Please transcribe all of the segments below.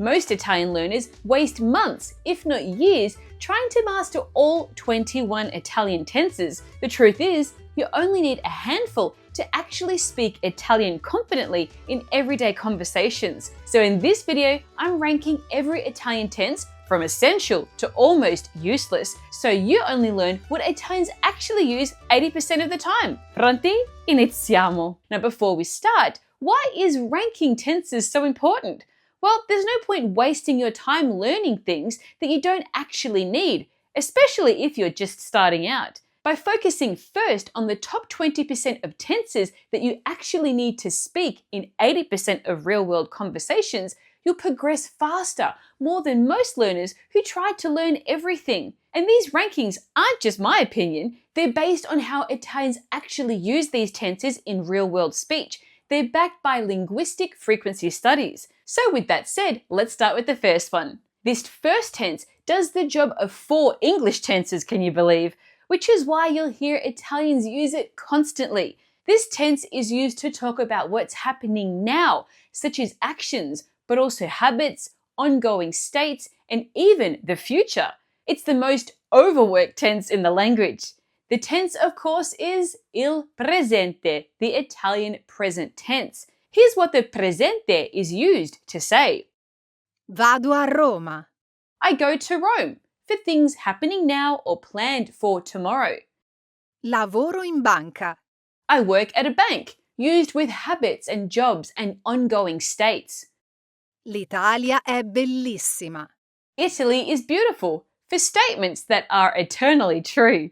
Most Italian learners waste months, if not years, trying to master all 21 Italian tenses. The truth is, you only need a handful to actually speak Italian confidently in everyday conversations. So in this video, I'm ranking every Italian tense from essential to almost useless, so you only learn what Italians actually use 80% of the time. Pronti? Iniziamo! Now before we start, why is ranking tenses so important? Well, there's no point wasting your time learning things that you don't actually need, especially if you're just starting out. By focusing first on the top 20% of tenses that you actually need to speak in 80% of real-world conversations, you'll progress faster, more than most learners who try to learn everything. And these rankings aren't just my opinion, they're based on how Italians actually use these tenses in real-world speech. They're backed by linguistic frequency studies. So with that said, let's start with the first one. This first tense does the job of 4 English tenses, can you believe? Which is why you'll hear Italians use it constantly. This tense is used to talk about what's happening now, such as actions, but also habits, ongoing states, and even the future. It's the most overworked tense in the language. The tense, of course, is il presente, the Italian present tense. Here's what the presente is used to say. Vado a Roma. I go to Rome, for things happening now or planned for tomorrow. Lavoro in banca. I work at a bank, used with habits and jobs and ongoing states. L'Italia è bellissima. Italy is beautiful, for statements that are eternally true.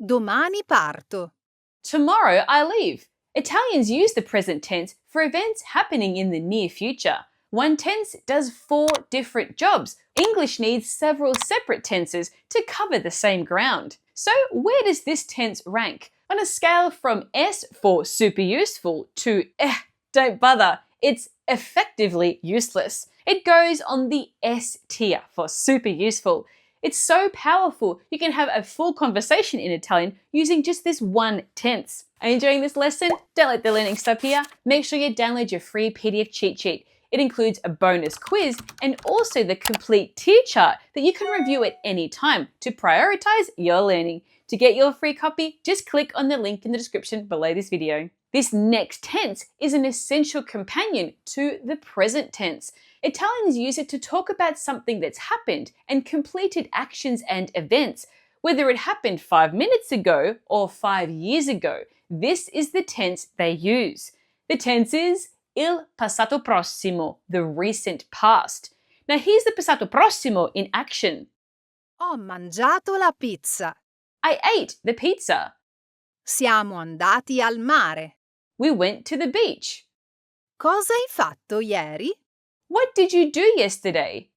Domani parto. Tomorrow I leave. Italians use the present tense for events happening in the near future. One tense does 4 different jobs. English needs several separate tenses to cover the same ground. So where does this tense rank? On a scale from S for super useful to don't bother, it's effectively useless. It goes on the S tier for super useful. It's so powerful, you can have a full conversation in Italian using just this one tense. Are you enjoying this lesson? Don't let the learning stop here. Make sure you download your free PDF cheat sheet. It includes a bonus quiz and also the complete tier chart that you can review at any time to prioritize your learning. To get your free copy, just click on the link in the description below this video. This next tense is an essential companion to the present tense. Italians use it to talk about something that's happened and completed actions and events. Whether it happened 5 minutes ago or 5 years ago, this is the tense they use. The tense is il passato prossimo, the recent past. Now here's the passato prossimo in action. Ho mangiato la pizza. I ate the pizza. Siamo andati al mare. We went to the beach. Cosa hai fatto ieri? What did you do yesterday?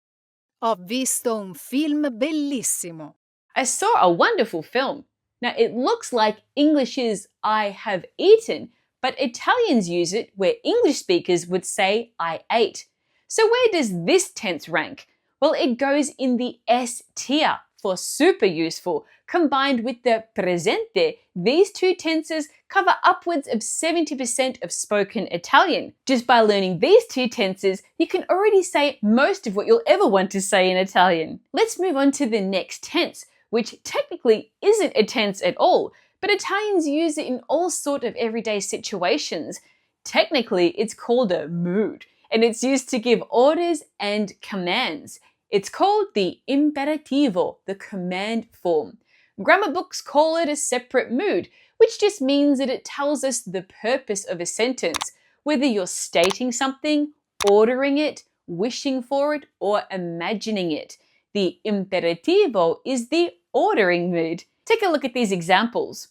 Ho visto un film bellissimo. I saw a wonderful film. Now it looks like English is I have eaten, but Italians use it where English speakers would say I ate. So where does this tense rank? Well, it goes in the S tier for super useful. Combined with the presente, these two tenses cover upwards of 70% of spoken Italian. Just by learning these two tenses, you can already say most of what you'll ever want to say in Italian. Let's move on to the next tense, which technically isn't a tense at all, but Italians use it in all sorts of everyday situations. Technically, it's called a mood, and it's used to give orders and commands. It's called the imperativo, the command form. Grammar books call it a separate mood, which just means that it tells us the purpose of a sentence, whether you're stating something, ordering it, wishing for it, or imagining it. The imperativo is the ordering mood. Take a look at these examples.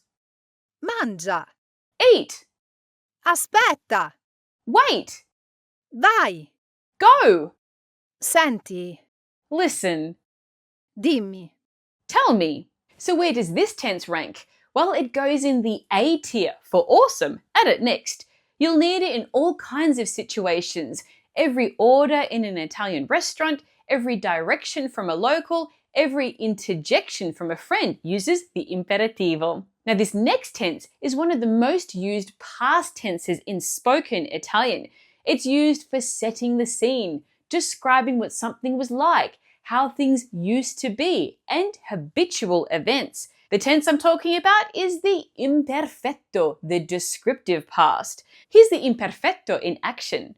Mangia. Eat. Aspetta. Wait. Vai. Go. Senti. Listen. Dimmi. Tell me. So where does this tense rank? Well, it goes in the A tier for awesome. Add it next. You'll need it in all kinds of situations. Every order in an Italian restaurant, every direction from a local, every interjection from a friend uses the imperativo. Now this next tense is one of the most used past tenses in spoken Italian. It's used for setting the scene, describing what something was like, how things used to be, and habitual events. The tense I'm talking about is the imperfetto, the descriptive past. Here's the imperfetto in action.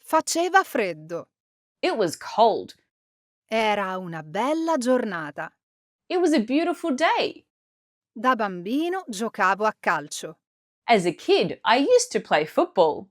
Faceva freddo. It was cold. Era una bella giornata. It was a beautiful day. Da bambino giocavo a calcio. As a kid, I used to play football.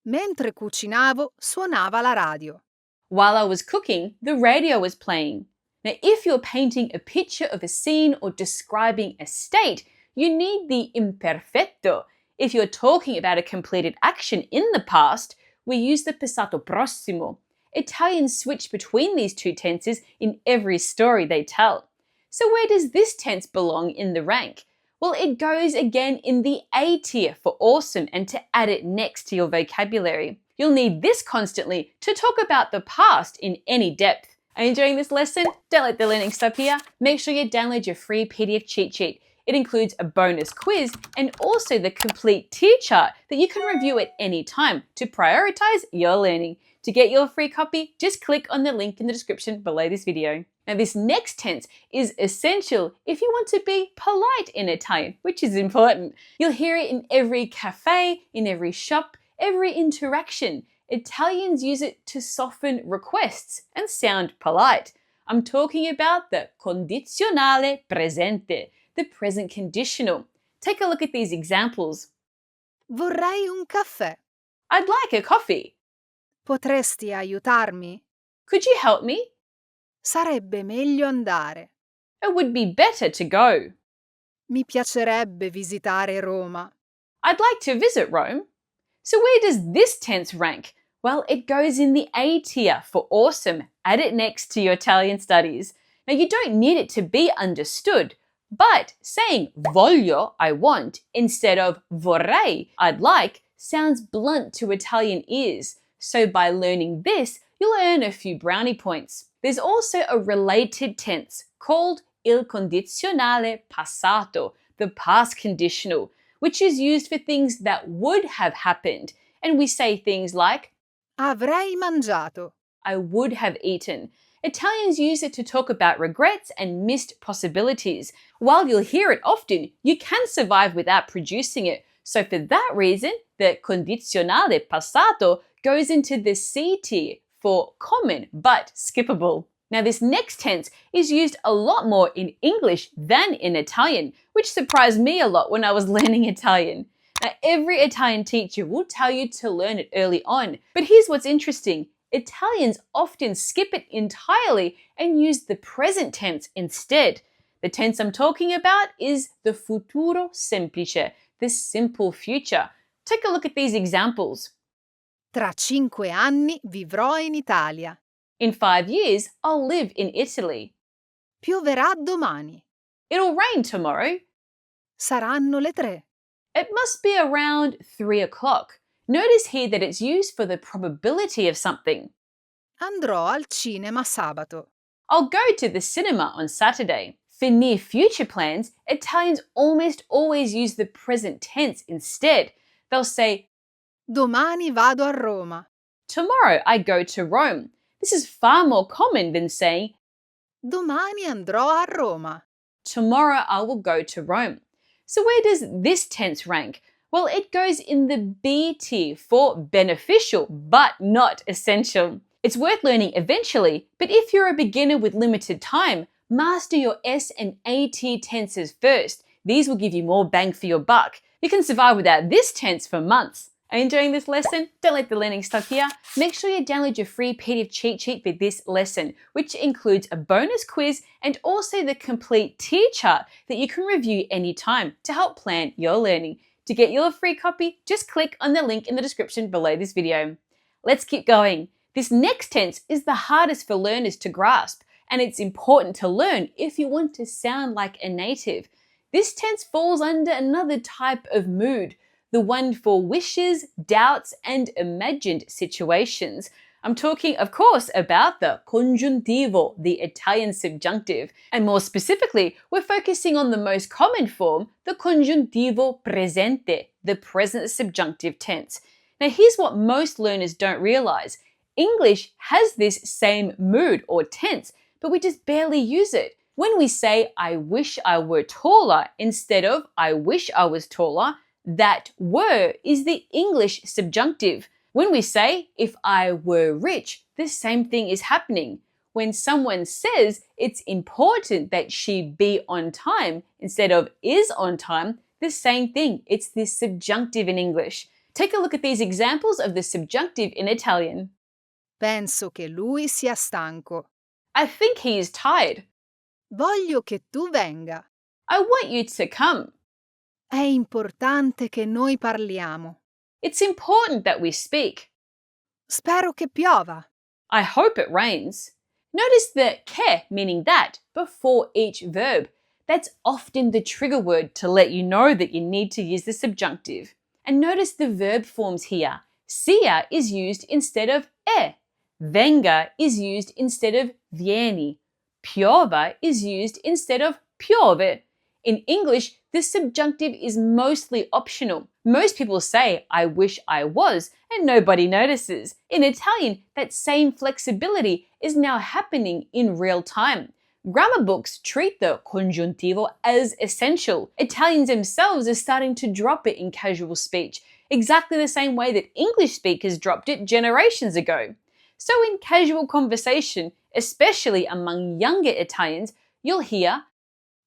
Mentre cucinavo, suonava la radio. While I was cooking, the radio was playing. Now, if you're painting a picture of a scene or describing a state, you need the imperfetto. If you're talking about a completed action in the past, we use the passato prossimo. Italians switch between these two tenses in every story they tell. So where does this tense belong in the rank? Well, it goes again in the A tier for awesome and to add it next to your vocabulary. You'll need this constantly to talk about the past in any depth. Are you enjoying this lesson? Don't let the learning stop here. Make sure you download your free PDF cheat sheet. It includes a bonus quiz and also the complete tier chart that you can review at any time to prioritize your learning. To get your free copy, just click on the link in the description below this video. Now, this next tense is essential if you want to be polite in Italian, which is important. You'll hear it in every cafe, in every shop, every interaction. Italians use it to soften requests and sound polite. I'm talking about the condizionale presente, the present conditional. Take a look at these examples. Vorrei un caffè. I'd like a coffee. Potresti aiutarmi? Could you help me? Sarebbe meglio andare. It would be better to go. Mi piacerebbe visitare Roma. I'd like to visit Rome. So where does this tense rank? Well, it goes in the A tier for awesome. Add it next to your Italian studies. Now, you don't need it to be understood, but saying voglio, I want, instead of vorrei, I'd like, sounds blunt to Italian ears. So by learning this, you'll earn a few brownie points. There's also a related tense called il condizionale passato, the past conditional, which is used for things that would have happened. And we say things like, Avrei mangiato. I would have eaten. Italians use it to talk about regrets and missed possibilities. While you'll hear it often, you can survive without producing it. So for that reason, the condizionale passato goes into the C tier for common but skippable. Now, this next tense is used a lot more in English than in Italian, which surprised me a lot when I was learning Italian. Now, every Italian teacher will tell you to learn it early on, but here's what's interesting. Italians often skip it entirely and use the present tense instead. The tense I'm talking about is the futuro semplice, the simple future. Take a look at these examples. Tra 5 anni vivrò in Italia. In 5 years, I'll live in Italy. Pioverà domani. It'll rain tomorrow. Saranno le 3. It must be around 3 o'clock. Notice here that it's used for the probability of something. Andrò al cinema sabato. I'll go to the cinema on Saturday. For near future plans, Italians almost always use the present tense instead. They'll say, Domani vado a Roma. tomorrow I go to Rome. This is far more common than saying, Domani andrò a Roma. tomorrow I will go to Rome. So where does this tense rank? Well, it goes in the B tier for beneficial, but not essential. It's worth learning eventually, but if you're a beginner with limited time, master your S and A tier tenses first. These will give you more bang for your buck. You can survive without this tense for months. Are you enjoying this lesson? Don't let the learning stop here. Make sure you download your free PDF cheat sheet for this lesson, which includes a bonus quiz and also the complete tier chart that you can review anytime to help plan your learning. To get your free copy, just click on the link in the description below this video. Let's keep going. This next tense is the hardest for learners to grasp, and it's important to learn if you want to sound like a native. This tense falls under another type of mood, the one for wishes, doubts, and imagined situations. I'm talking, of course, about the congiuntivo, the Italian subjunctive. And more specifically, we're focusing on the most common form, the congiuntivo presente, the present subjunctive tense. Now, here's what most learners don't realize. English has this same mood or tense, but we just barely use it. When we say, I wish I were taller instead of I wish I was taller, that were is the English subjunctive. When we say, if I were rich, the same thing is happening. When someone says it's important that she be on time instead of is on time, the same thing. It's the subjunctive in English. Take a look at these examples of the subjunctive in Italian. Penso che lui sia stanco. I think he is tired. Voglio che tu venga. I want you to come. È importante che noi parliamo. It's important that we speak. Spero che piova. I hope it rains. Notice the che, meaning that, before each verb. That's often the trigger word to let you know that you need to use the subjunctive. And notice the verb forms here. Sia is used instead of è. Venga is used instead of vieni. Piova is used instead of piove. In English, the subjunctive is mostly optional. Most people say, I wish I was, and nobody notices. In Italian, that same flexibility is now happening in real time. Grammar books treat the congiuntivo as essential. Italians themselves are starting to drop it in casual speech, exactly the same way that English speakers dropped it generations ago. So in casual conversation, especially among younger Italians, you'll hear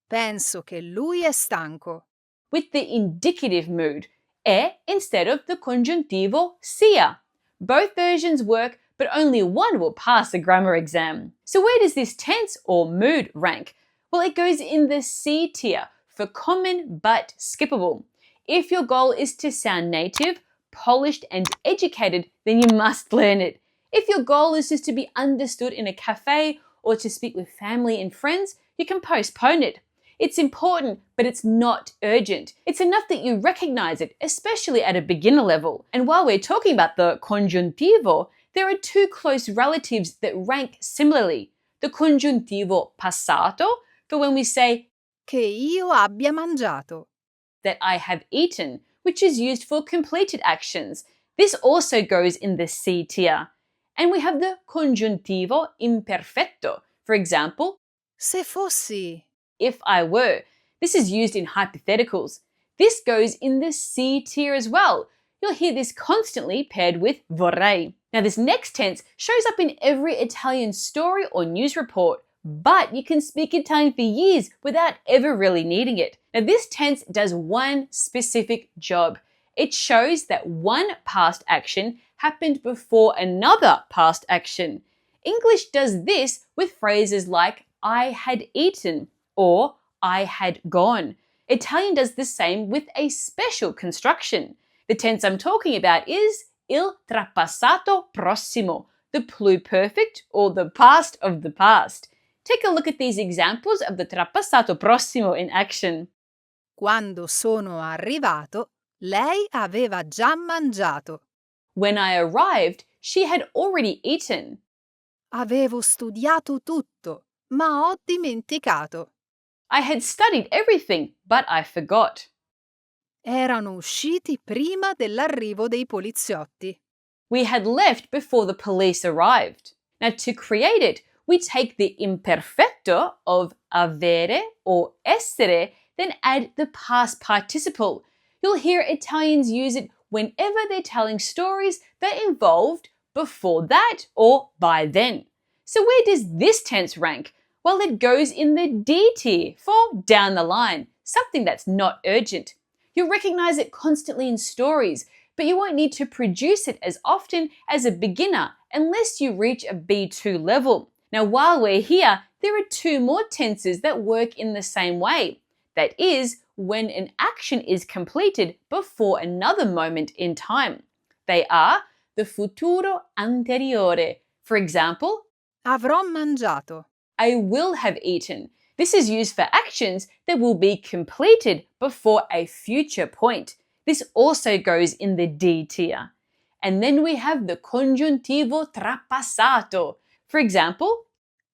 Penso che lui è stanco. with the indicative mood, è instead of the congiuntivo sia. Both versions work, but only one will pass a grammar exam. So where does this tense or mood rank? Well, it goes in the C tier for common but skippable. If your goal is to sound native, polished, and educated, then you must learn it. If your goal is just to be understood in a cafe or to speak with family and friends, you can postpone it. It's important, but it's not urgent. It's enough that you recognize it, especially at a beginner level. And while we're talking about the congiuntivo, there are two close relatives that rank similarly. The congiuntivo passato, for when we say Che io abbia mangiato. that I have eaten, which is used for completed actions. This also goes in the C tier. And we have the congiuntivo imperfetto. For example, Se fossi. if I were. This is used in hypotheticals. This goes in the C tier as well. You'll hear this constantly paired with vorrei. Now this next tense shows up in every Italian story or news report, but you can speak Italian for years without ever really needing it. Now this tense does one specific job. It shows that one past action happened before another past action. English does this with phrases like I had eaten or I had gone. Italian does the same with a special construction. The tense I'm talking about is il trapassato prossimo, the pluperfect or the past of the past. Take a look at these examples of the trapassato prossimo in action. Quando sono arrivato, lei aveva già mangiato. When I arrived, she had already eaten. Avevo studiato tutto, ma ho dimenticato. I had studied everything, but I forgot. Erano usciti prima dell'arrivo dei poliziotti. We had left before the police arrived. Now, to create it, we take the imperfetto of avere or essere, then add the past participle. You'll hear Italians use it whenever they're telling stories that involved before that or by then. So where does this tense rank? Well, it goes in the D tier for down the line, something that's not urgent. You'll recognize it constantly in stories, but you won't need to produce it as often as a beginner unless you reach a B2 level. Now, while we're here, there are two more tenses that work in the same way. That is, when an action is completed before another moment in time. They are the futuro anteriore. For example, Avrò mangiato. I will have eaten. This is used for actions that will be completed before a future point. This also goes in the D tier. And then we have the congiuntivo trapassato. For example,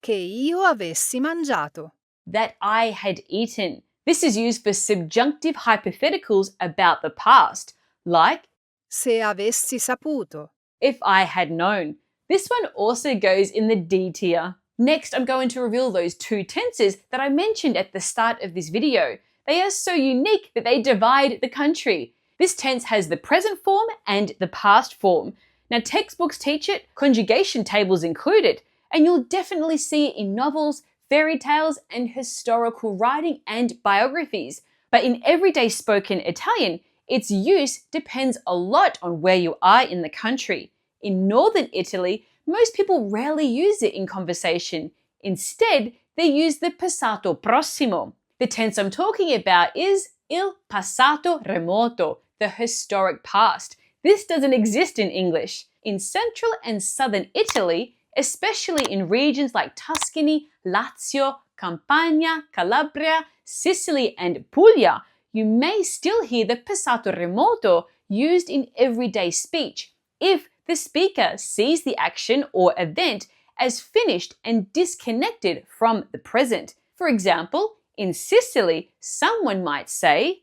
Che io avessi mangiato. that I had eaten. This is used for subjunctive hypotheticals about the past, like Se avessi saputo. if I had known. This one also goes in the D tier. Next, I'm going to reveal those two tenses that I mentioned at the start of this video. They are so unique that they divide the country. This tense has the present form and the past form. Now, textbooks teach it, conjugation tables included, and you'll definitely see it in novels, fairy tales, and historical writing and biographies. But in everyday spoken Italian, its use depends a lot on where you are in the country. In northern Italy, most people rarely use it in conversation. Instead, they use the passato prossimo. The tense I'm talking about is il passato remoto, the historic past. This doesn't exist in English. In central and southern Italy, especially in regions like Tuscany, Lazio, Campania, Calabria, Sicily, and Puglia, you may still hear the passato remoto used in everyday speech if the speaker sees the action or event as finished and disconnected from the present. For example, in Sicily, someone might say,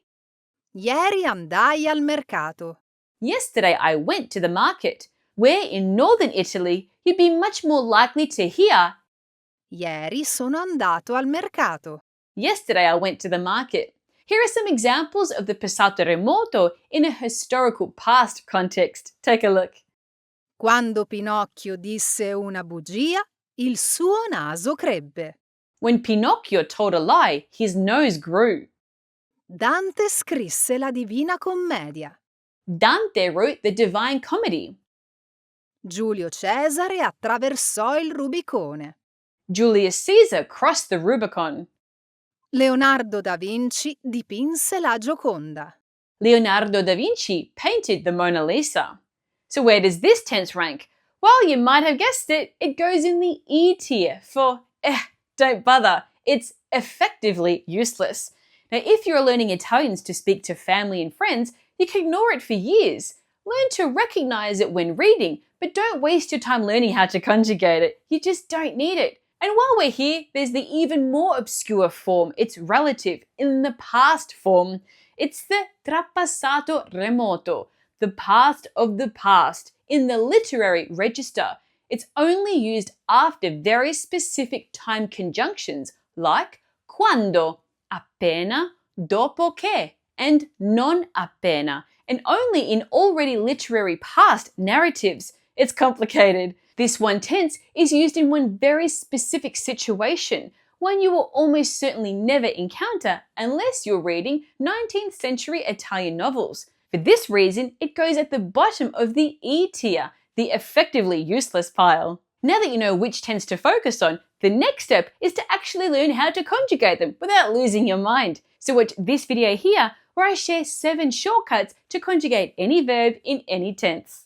Ieri andai al mercato. Yesterday I went to the market. Where in northern Italy, you'd be much more likely to hear, Ieri sono andato al mercato. Yesterday I went to the market. Here are some examples of the passato remoto in a historical past context. Take a look. Quando Pinocchio disse una bugia, il suo naso crebbe. When Pinocchio told a lie, his nose grew. Dante scrisse la Divina Commedia. Dante wrote the Divine Comedy. Giulio Cesare attraversò il Rubicone. Julius Caesar crossed the Rubicon. Leonardo da Vinci dipinse la Gioconda. Leonardo da Vinci painted the Mona Lisa. So where does this tense rank? Well, you might have guessed it. It goes in the E tier for don't bother. It's effectively useless. Now, if you're learning Italians to speak to family and friends, you can ignore it for years. Learn to recognize it when reading, but don't waste your time learning how to conjugate it. You just don't need it. And while we're here, there's the even more obscure form. It's relative in the past form. It's the trapassato remoto, the past of the past, in the literary register. It's only used after very specific time conjunctions like quando, appena, dopo che, and non appena, and only in already literary past narratives. It's complicated. This one tense is used in one very specific situation, one you will almost certainly never encounter unless you're reading 19th century Italian novels. For this reason, it goes at the bottom of the E tier, the effectively useless pile. Now that you know which tense to focus on, the next step is to actually learn how to conjugate them without losing your mind. So watch this video here where I share 7 shortcuts to conjugate any verb in any tense.